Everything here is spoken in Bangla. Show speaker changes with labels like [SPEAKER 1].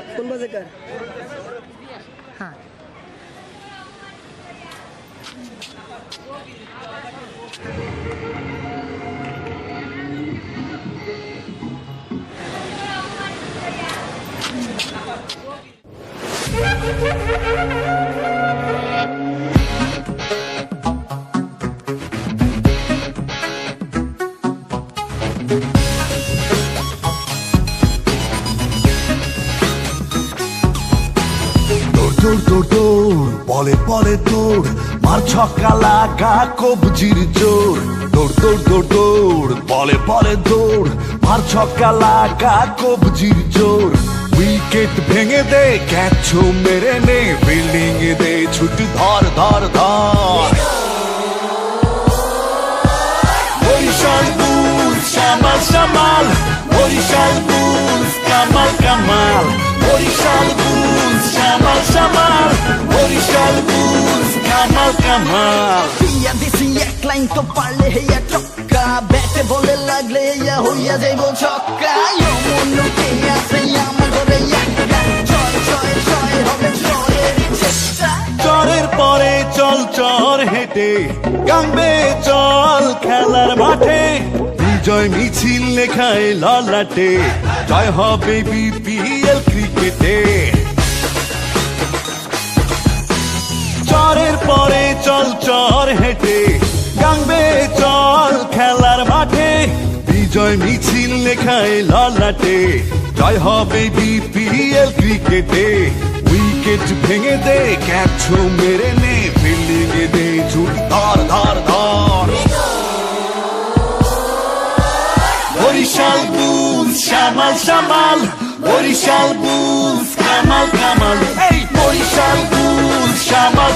[SPEAKER 1] কোন বাজে কার? হ্যাঁ
[SPEAKER 2] দৌড় দৌড় দৌড় বলে বলে দৌড় মার ছক্কা লাগা কবজির জোর দৌড় দৌড় দৌড় দৌড় বলে বলে দৌড় মার ছক্কা লাগা কবজির জোর উইকেট ভেঙে দে ক্যাচ মেরে নে ফিল্ডিং এ দে ছুটি ধর ধর ধর বরিশাল বুলস সামাল সামাল বরিশাল বুলস কামাল কামাল বরিশাল বুলস সামাল সামাল বরিশাল বুলস কামাল কামাল
[SPEAKER 3] পিয়া দিছি এক লাইন তো পারলে হেয়া চক্কা ব্যাটে বলে লাগলে হেয়া হইয়া যাইব ছক্কা মনুকে আছে আমার ঘরে একটা ছয় ছয় ছয় হবে ছয়ের চেষ্টা
[SPEAKER 2] চরের পরে চল চর হেঁটে গাঙ্গে চল খেলার মাঠে বিজয় মিছিল লেখায় ললাটে জয় হবে বিপিএল ক্রিকেটে চরের পরে চল চর হেঁটে গাঙ্গে চল খেলার মাঠে বিজয় মিছিল লেখায় ললাটে জয় হবে বিপিএল ক্রিকেটে উইকেট ভেঙে দে ক্যাচ মেরে নে ফিল্ডিং এ দে ছুটি ধর ধর ধর বরিশাল বুলস সামাল সামাল বরিশাল বুলস কামাল কামাল এই বরিশাল বুলস সামাল